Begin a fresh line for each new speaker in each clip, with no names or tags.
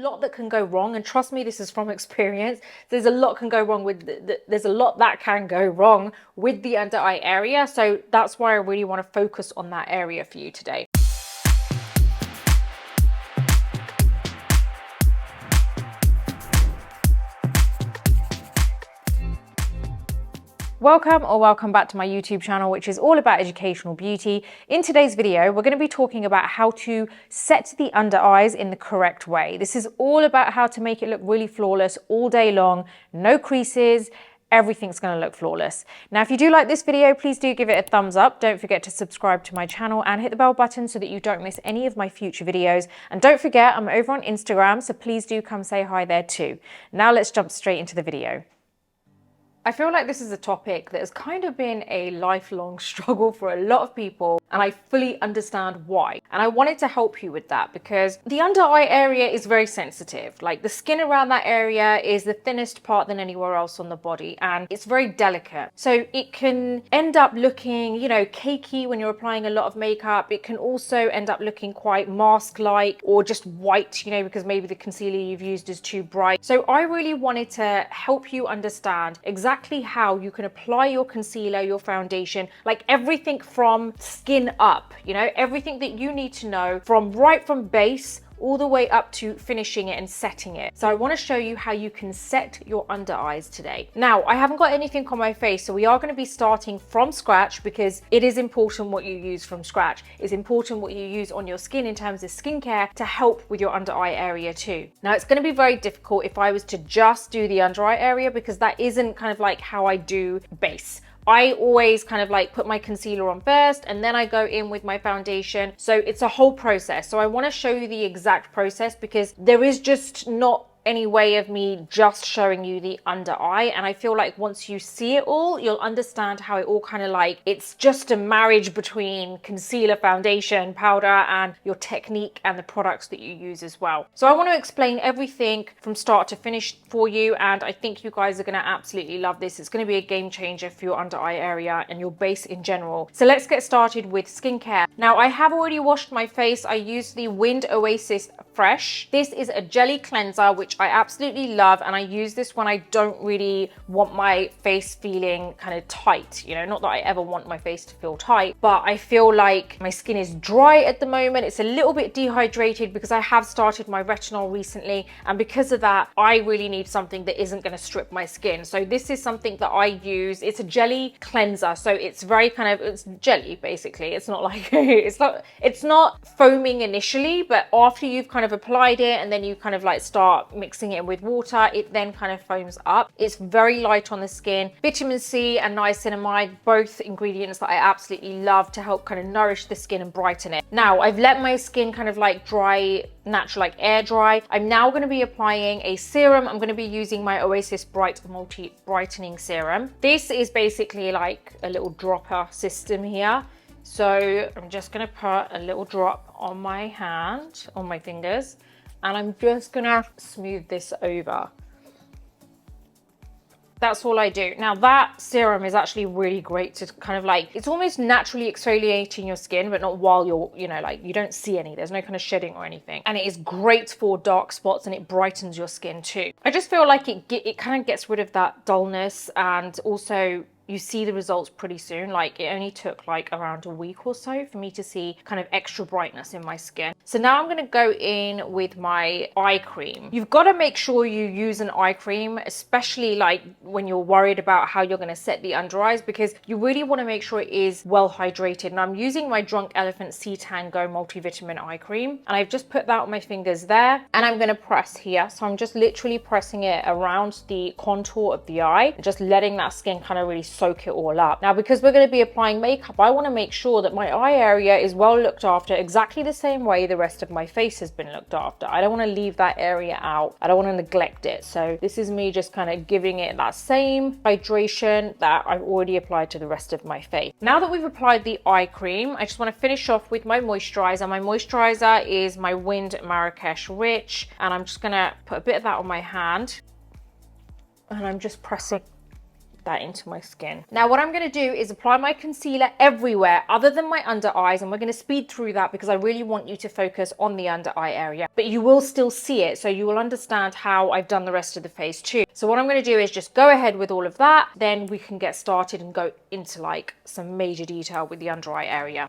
lot that can go wrong, and trust me, this is from experience. There's a lot can go wrong with there's a lot that can go wrong with the under eye area. So that's why I really want to focus on that area for you today. Welcome back to my YouTube channel, which is all about educational beauty. In today's video, we're going to be talking about how to set the under eyes in the correct way. This is all about how to make it look really flawless all day long, no creases. Everything's going to look flawless. Now, if you do like this video, please do give it a thumbs up. Don't forget to subscribe to my channel and hit the bell button so that you don't miss any of my future videos. And don't forget, I'm over on Instagram, so please do come say hi there too. Now let's jump straight into the video. I feel like this is a topic that has kind of been a lifelong struggle for a lot of people, and I fully understand why. And I wanted to help you with that because the under eye area is very sensitive. Like, the skin around that area is the thinnest part than anywhere else on the body, and it's very delicate. So it can end up looking, you know, cakey when you're applying a lot of makeup. It can also end up looking quite mask-like or just white, you know, because maybe the concealer you've used is too bright. So I really wanted to help you understand exactly how you can apply your concealer, your foundation, like everything from skin up, you know, everything that you need to know from right from base all the way up to finishing it and setting it. So I want to show you how you can set your under eyes today. Now, I haven't got anything on my face, so we are going to be starting from scratch because it is important what you use from scratch. It's important what you use on your skin in terms of skincare to help with your under eye area too. Now, it's going to be very difficult if I was to just do the under eye area because that isn't kind of like how I do base. I always kind of like put my concealer on first and then I go in with my foundation. So it's a whole process. So I want to show you the exact process because there is just not any way of me just showing you the under eye, and I feel like once you see it all, you'll understand how it all kind of like, it's just a marriage between concealer, foundation, powder, and your technique and the products that you use as well. So I want to explain everything from start to finish for you, and I think you guys are going to absolutely love this. It's going to be a game changer for your under eye area and your base in general. So let's get started with skincare. Now, I have already washed my face. I used the Wind Oasis Fresh. This is a jelly cleanser which I absolutely love, and I use this when I don't really want my face feeling kind of tight, you know, not that I ever want my face to feel tight, but I feel like my skin is dry at the moment. It's a little bit dehydrated because I have started my retinol recently, and because of that I really need something that isn't going to strip my skin. So this is something that I use. It's a jelly cleanser, so it's very kind of, it's jelly basically. It's not like it's not foaming initially, but after you've kind of applied it and then you kind of like start mixing it in with water, it then kind of foams up. It's very light on the skin. Vitamin C and niacinamide, both ingredients that I absolutely love to help kind of nourish the skin and brighten it. Now, I've let my skin kind of like dry, natural, like air dry. I'm now going to be applying a serum. I'm going to be using my Oasis Bright Multi Brightening Serum. This is basically like a little dropper system here. So I'm just going to put a little drop on my hand, on my fingers, and I'm just gonna smooth this over. That's all I do. Now, that serum is actually really great to kind of like, it's almost naturally exfoliating your skin, but not while you're, you know, like you don't see any, there's no kind of shedding or anything. And it is great for dark spots and it brightens your skin too. I just feel like it kind of gets rid of that dullness, and also you see the results pretty soon. Like, it only took like around a week or so for me to see kind of extra brightness in my skin. So now I'm going to go in with my eye cream. You've got to make sure you use an eye cream, especially like when you're worried about how you're going to set the under eyes, because you really want to make sure it is well hydrated. And I'm using my Drunk Elephant C Tango multivitamin eye cream, and I've just put that on my fingers there, and I'm going to press here. So I'm just literally pressing it around the contour of the eye, just letting that skin kind of really soak it all up. Now, because we're going to be applying makeup, I want to make sure that my eye area is well looked after, exactly the same way the rest of my face has been looked after. I don't want to leave that area out. I don't want to neglect it. So this is me just kind of giving it that same hydration that I've already applied to the rest of my face. Now that we've applied the eye cream, I just want to finish off with my moisturizer. My moisturizer is my Wind Marrakesh Rich, and I'm just going to put a bit of that on my hand, and I'm just pressing that into my skin. Now what I'm going to do is apply my concealer everywhere other than my under eyes, and we're going to speed through that because I really want you to focus on the under eye area, but you will still see it, so you will understand how I've done the rest of the face too. So what I'm going to do is just go ahead with all of that, then we can get started and go into like some major detail with the under eye area.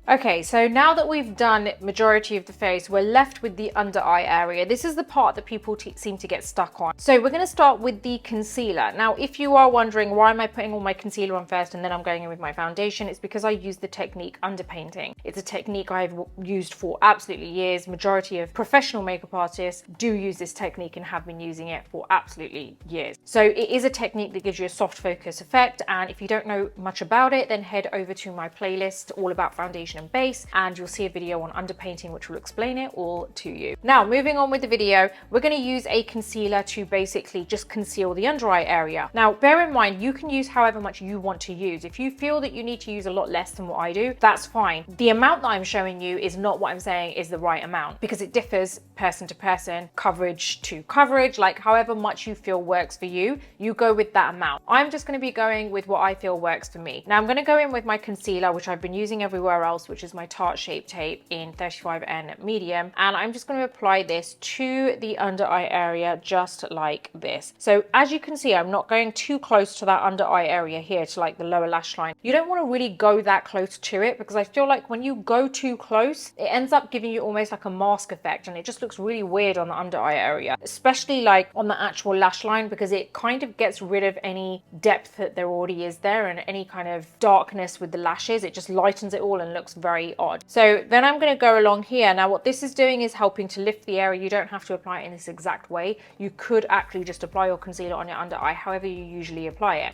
Okay, so now that we've done majority of the face, we're left with the under eye area. This is the part that people seem to get stuck on. So we're going to start with the concealer. Now, if you are wondering why am I putting all my concealer on first and then I'm going in with my foundation, it's because I use the technique underpainting. It's a technique I've used for absolutely years. Majority of professional makeup artists do use this technique and have been using it for absolutely years. So it is a technique that gives you a soft focus effect, and if you don't know much about it, then head over to my playlist all about foundation and base, and you'll see a video on underpainting which will explain it all to you. Now, moving on with the video, we're going to use a concealer to basically just conceal the under eye area. Now, bear in mind, you can use however much you want to use. If you feel that you need to use a lot less than what I do, that's fine. The amount that I'm showing you is not what I'm saying is the right amount, because it differs person to person, coverage to coverage, like however much you feel works for you, you go with that amount. I'm just going to be going with what I feel works for me. Now, I'm going to go in with my concealer, which I've been using everywhere else, which is my Tarte Shape Tape in 35N medium, and I'm just going to apply this to the under eye area just like this. So as you can see, I'm not going too close to that under eye area here to like the lower lash line. You don't want to really go that close to it, because I feel like when you go too close, it ends up giving you almost like a mask effect, and it just looks really weird on the under eye area, especially like on the actual lash line, because it kind of gets rid of any depth that there already is there and any kind of darkness with the lashes. It just lightens it all and looks very odd. So then I'm going to go along here. Now what this is doing is helping to lift the area. You don't have to apply it in this exact way. You could actually just apply your concealer on your under eye however you usually apply it.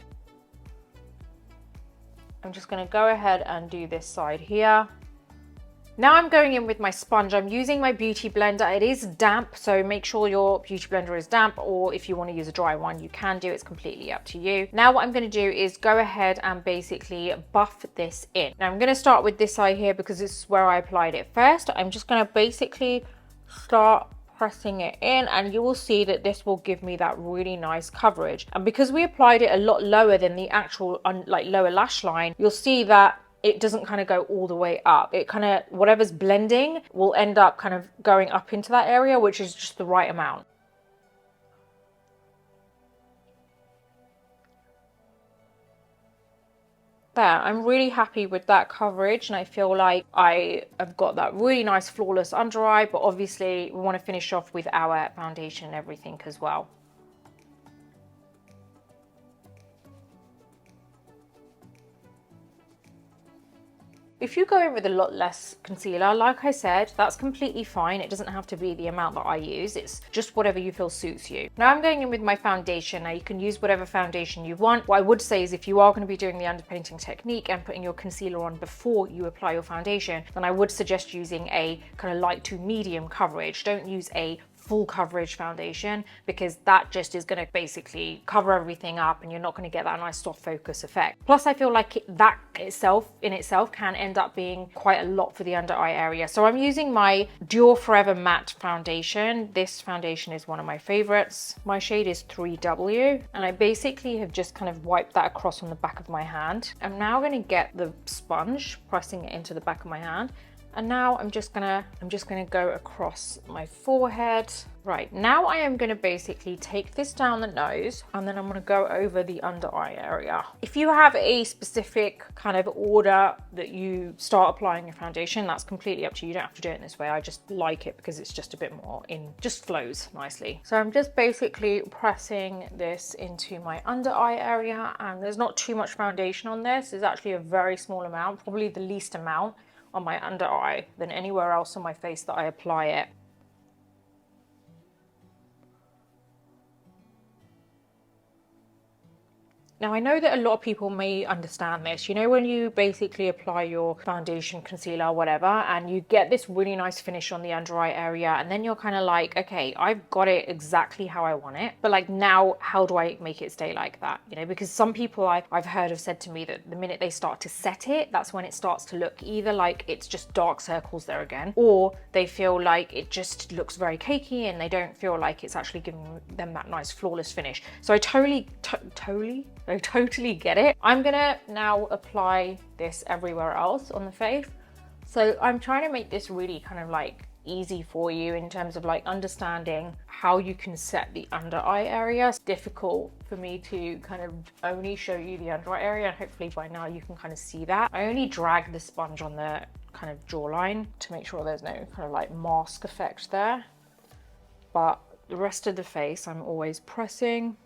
I'm just going to go ahead and do this side here. Now I'm going in with my sponge. I'm using my beauty blender. It is damp, so make sure your beauty blender is damp, or if you want to use a dry one, you can do. It's completely up to you. Now what I'm going to do is go ahead and basically buff this in. Now I'm going to start with this eye here because this is where I applied it first. I'm just going to basically start pressing it in, and you will see that this will give me that really nice coverage. And because we applied it a lot lower than the actual like lower lash line, you'll see that it doesn't kind of go all the way up. It kind of, whatever's blending will end up kind of going up into that area, which is just the right amount. There, I'm really happy with that coverage, and I feel like I have got that really nice flawless under eye, but obviously we want to finish off with our foundation and everything as well. If you go in with a lot less concealer, like I said, that's completely fine. It doesn't have to be the amount that I use. It's just whatever you feel suits you. Now I'm going in with my foundation. Now you can use whatever foundation you want. What I would say is if you are going to be doing the underpainting technique and putting your concealer on before you apply your foundation, then I would suggest using a kind of light to medium coverage. Don't use a full coverage foundation, because that just is going to basically cover everything up and you're not going to get that nice soft focus effect. Plus I feel like that in itself can end up being quite a lot for the under eye area. So I'm using my Dior Forever Matte foundation. This foundation is one of my favorites. My shade is 3W, and I basically have just kind of wiped that across on the back of my hand. I'm now going to get the sponge, pressing it into the back of my hand. And now I'm just gonna go across my forehead. Right, now I am gonna basically take this down the nose, and then I'm gonna go over the under eye area. If you have a specific kind of order that you start applying your foundation, that's completely up to you. You don't have to do it in this way. I just like it because it's just a bit more just flows nicely. So I'm just basically pressing this into my under eye area, and there's not too much foundation on this. There's actually a very small amount, probably the least amount on my under eye than anywhere else on my face that I apply it. Now, I know that a lot of people may understand this. You know, when you basically apply your foundation, concealer, whatever, and you get this really nice finish on the under eye area, and then you're kind of like, okay, I've got it exactly how I want it. But like, now, how do I make it stay like that? You know, because some people I've heard have said to me that the minute they start to set it, that's when it starts to look either like it's just dark circles there again, or they feel like it just looks very cakey and they don't feel like it's actually giving them that nice flawless finish. So I totally get it. I'm gonna now apply this everywhere else on the face. So I'm trying to make this really kind of like easy for you in terms of like understanding how you can set the under eye area. It's difficult for me to kind of only show you the under eye area, and hopefully by now you can kind of see that. I only drag the sponge on the kind of jawline to make sure there's no kind of like mask effect there, but the rest of the face I'm always pressing.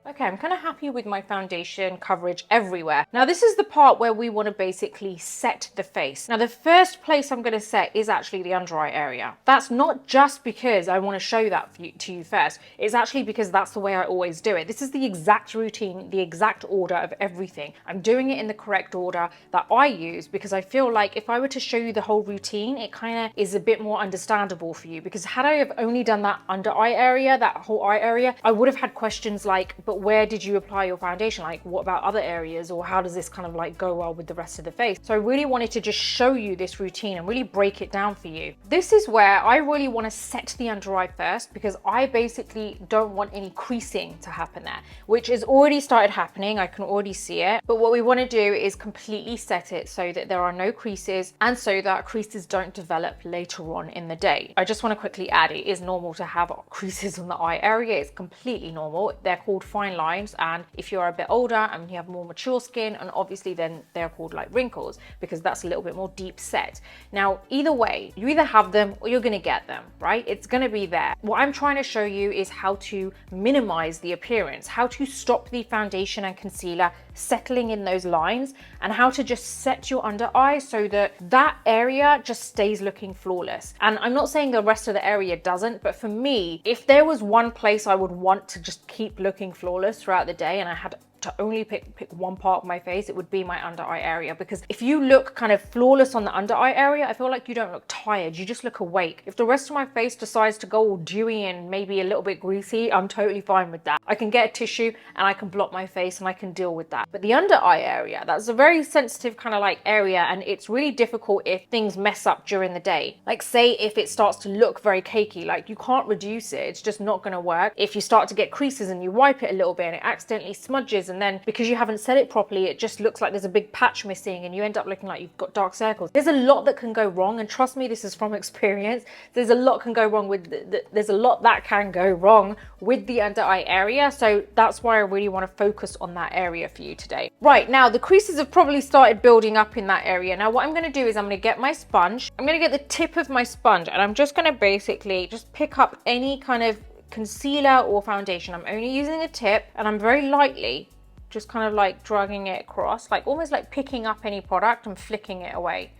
Okay, I'm kind of happy with my foundation coverage everywhere. Now, this is the part where we want to basically set the face. Now, the first place I'm going to set is actually the under eye area. That's not just because I want to show that to you first. It's actually because that's the way I always do it. This is the exact routine, the exact order of everything. I'm doing it in the correct order that I use because I feel like if I were to show you the whole routine, it kind of is a bit more understandable for you. Because had I have only done that under eye area, that whole eye area, I would have had questions like, but where did you apply your foundation? Like, what about other areas? Or how does this kind of like go well with the rest of the face? So I really wanted to just show you this routine and really break it down for you. This is where I really want to set the under eye first, because I basically don't want any creasing to happen there, which has already started happening. I can already see it. But what we want to do is completely set it so that there are no creases, and so that creases don't develop later on in the day. I just want to quickly add, it is normal to have creases on the eye area. It's completely normal. They're called fine lines, and if you're a bit older and you have more mature skin, and obviously then they're called like wrinkles, because that's a little bit more deep set. Now, either way, you either have them or you're going to get them, right? It's going to be there. What I'm trying to show you is how to minimize the appearance, how to stop the foundation and concealer settling in those lines, and how to just set your under eye so that that area just stays looking flawless. And I'm not saying the rest of the area doesn't, but for me, if there was one place I would want to just keep looking flawless throughout the day and I had to only pick one part of my face, it would be my under eye area. Because if you look kind of flawless on the under eye area, I feel like you don't look tired, you just look awake. If the rest of my face decides to go all dewy and maybe a little bit greasy, I'm totally fine with that. I can get a tissue and I can block my face and I can deal with that. But the under eye area, that's a very sensitive kind of like area, and it's really difficult if things mess up during the day. Like, say if it starts to look very cakey, like you can't reduce it, it's just not going to work. If you start to get creases and you wipe it a little bit and it accidentally smudges, and then because you haven't set it properly, it just looks like there's a big patch missing and you end up looking like you've got dark circles. There's a lot that can go wrong, and trust me, this is from experience. There's a lot can go wrong with there's a lot that can go wrong with the under eye area. So that's why I really want to focus on that area for you today. Right, now the creases have probably started building up in that area. Now what I'm going to do is I'm going to get my sponge. I'm going to get the tip of my sponge, and I'm just going to basically just pick up any kind of concealer or foundation. I'm only using the tip, and I'm very lightly just kind of like dragging it across, like almost like picking up any product and flicking it away.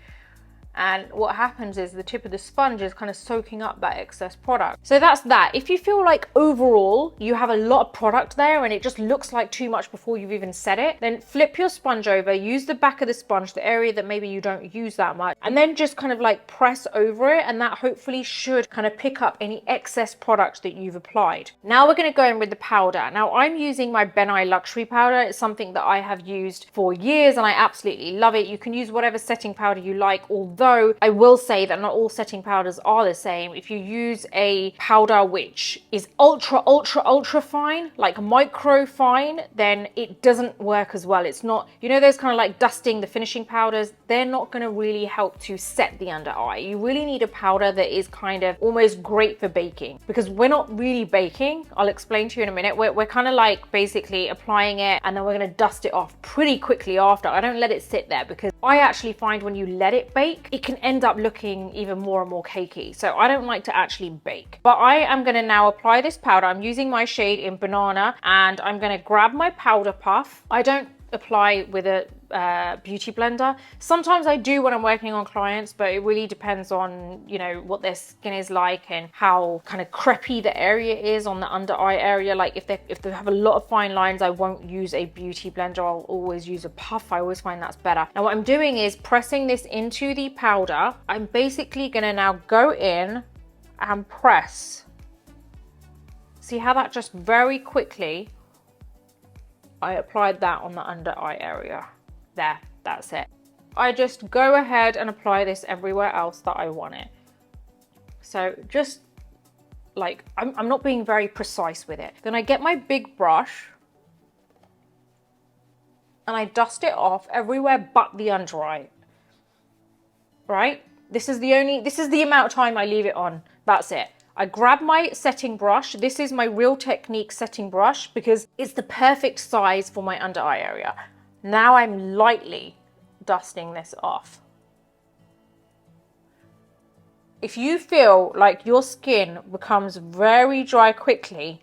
And what happens is the tip of the sponge is kind of soaking up that excess product. So that's that. If you feel like overall you have a lot of product there and it just looks like too much before you've even set it, then flip your sponge over, use the back of the sponge, the area that maybe you don't use that much, and then just kind of like press over it, and that hopefully should kind of pick up any excess product that you've applied. Now we're going to go in with the powder. Now I'm using my Ben Nye Luxury powder. It's something that I have used for years and I absolutely love it. You can use whatever setting powder you like, although I will say that not all setting powders are the same. If you use a powder which is ultra fine, like micro fine, then it doesn't work as well. It's not, you know, those kind of like dusting, the finishing powders, they're not going to really help to set the under eye. You really need a powder that is kind of almost great for baking, because we're not really baking. I'll explain to you in a minute. We're kind of like basically applying it and then we're going to dust it off pretty quickly after. I don't let it sit there, because I actually find when you let it bake, it can end up looking even more and more cakey. So I don't like to actually bake. But I am going to now apply this powder. I'm using my shade in Banana, and I'm going to grab my powder puff. I don't apply with a beauty blender. Sometimes I do when I'm working on clients, but it really depends on, you know, what their skin is like and how kind of crepey the area is on the under eye area. Like if they have a lot of fine lines, I won't use a beauty blender. I'll always use a puff. I always find that's better. Now what I'm doing is pressing this into the powder. I'm basically gonna now go in and press. See how that just very quickly, I applied that on the under eye area. There, that's it. I just go ahead and apply this everywhere else that I want it. So just like, I'm not being very precise with it. Then I get my big brush and I dust it off everywhere but the under eye, right? This is the amount of time I leave it on. That's it. I grab my setting brush. This is my Real Technique setting brush because it's the perfect size for my under eye area. Now I'm lightly dusting this off. If you feel like your skin becomes very dry quickly,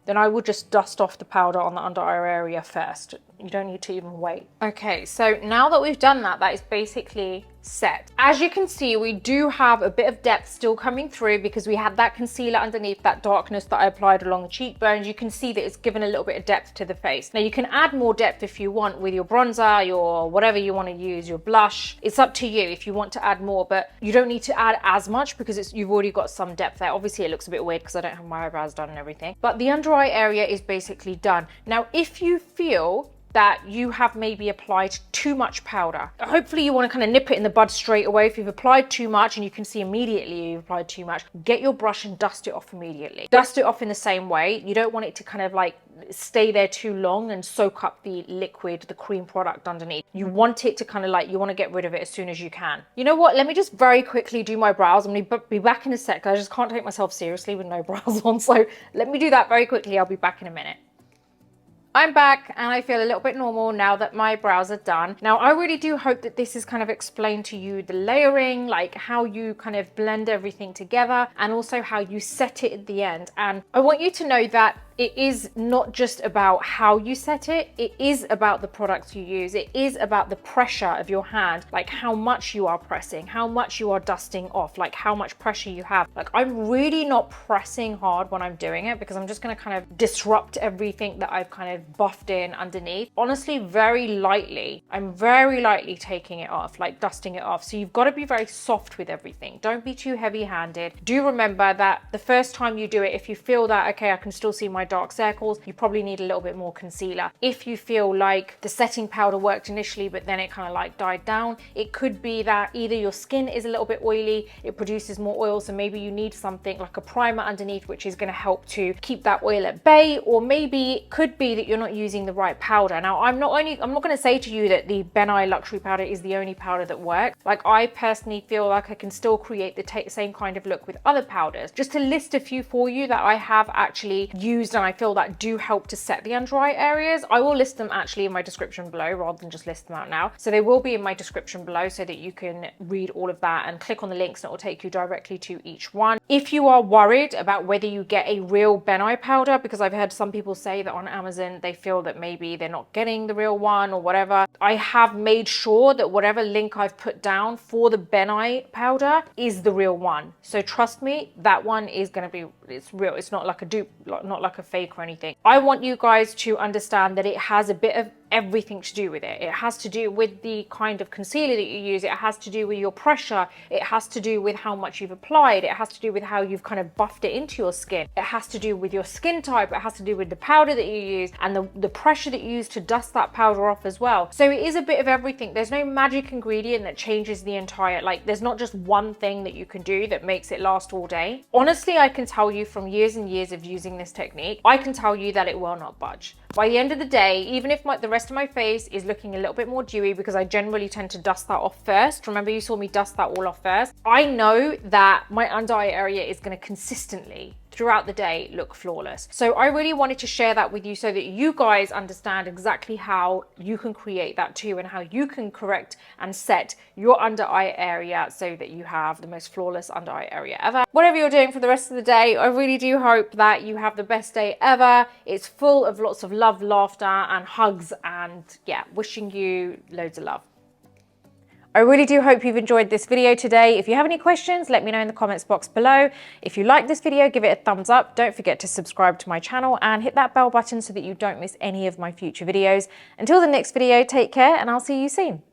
then I would just dust off the powder on the under eye area first. You don't need to even wait. Okay, so now that we've done that, that is basically set. As you can see, we do have a bit of depth still coming through because we had that concealer underneath that darkness that I applied along the cheekbones. You can see that it's given a little bit of depth to the face. Now you can add more depth if you want with your bronzer, your whatever you want to use, your blush. It's up to you if you want to add more, but you don't need to add as much because you've already got some depth there. Obviously it looks a bit weird because I don't have my eyebrows done and everything, but the under eye area is basically done. Now if you feel that you have maybe applied too much powder, hopefully you want to kind of nip it in the bud straight away. If you've applied too much and you can see immediately you've applied too much, get your brush and dust it off immediately. Dust it off in the same way. You don't want it to kind of like stay there too long and soak up the liquid, the cream product underneath. You want it to kind of like, you want to get rid of it as soon as you can. You know what, let me just very quickly do my brows. I'm going to be back in a sec. I just can't take myself seriously with no brows on, so let me do that very quickly. I'll be back in a minute. I'm back and I feel a little bit normal now that my brows are done. Now, I really do hope that this has kind of explained to you the layering, like how you kind of blend everything together and also how you set it at the end. And I want you to know that it is not just about how you set it, it is about the products you use. It is about the pressure of your hand, like how much you are pressing, how much you are dusting off, like how much pressure you have. Like I'm really not pressing hard when I'm doing it because I'm just gonna kind of disrupt everything that I've kind of buffed in underneath. Honestly, very lightly. I'm very lightly taking it off, like dusting it off. So you've got to be very soft with everything. Don't be too heavy-handed. Do remember that the first time you do it, if you feel that, okay, I can still see my dark circles, you probably need a little bit more concealer. If you feel like the setting powder worked initially but then it kind of like died down, it could be that either your skin is a little bit oily, it produces more oil, so maybe you need something like a primer underneath which is going to help to keep that oil at bay, or maybe it could be that you're not using the right powder. Now I'm not going to say to you that the Ben Nye luxury powder is the only powder that works. Like I personally feel like I can still create the same kind of look with other powders. Just to list a few for you that I have actually used and I feel that do help to set the under eye areas. I will list them actually in my description below rather than just list them out now. So they will be in my description below so that you can read all of that and click on the links and it will take you directly to each one. If you are worried about whether you get a real Ben Nye powder, because I've heard some people say that on Amazon they feel that maybe they're not getting the real one or whatever, I have made sure that whatever link I've put down for the Ben Nye powder is the real one. So trust me, that one is going to be, it's real. It's not like a dupe, not like a fake or anything. I want you guys to understand that it has a bit of everything to do with it. It has to do with the kind of concealer that you use. It has to do with your pressure. It has to do with how much you've applied. It has to do with how you've kind of buffed it into your skin. It has to do with your skin type. It has to do with the powder that you use and the pressure that you use to dust that powder off as well. So it is a bit of everything. There's no magic ingredient that changes the entire, like there's not just one thing that you can do that makes it last all day. Honestly, I can tell you from years and years of using this technique, I can tell you that it will not budge. By the end of the day, even if the rest of my face is looking a little bit more dewy, because I generally tend to dust that off first. Remember, you saw me dust that all off first. I know that my under eye area is going to consistently throughout the day look flawless. So I really wanted to share that with you so that you guys understand exactly how you can create that too, and how you can correct and set your under eye area so that you have the most flawless under eye area ever. Whatever you're doing for the rest of the day, I really do hope that you have the best day ever. It's full of lots of love, laughter and hugs, and yeah, wishing you loads of love. I really do hope you've enjoyed this video today. If you have any questions, let me know in the comments box below. If you like this video, give it a thumbs up. Don't forget to subscribe to my channel and hit that bell button so that you don't miss any of my future videos. Until the next video, take care and I'll see you soon.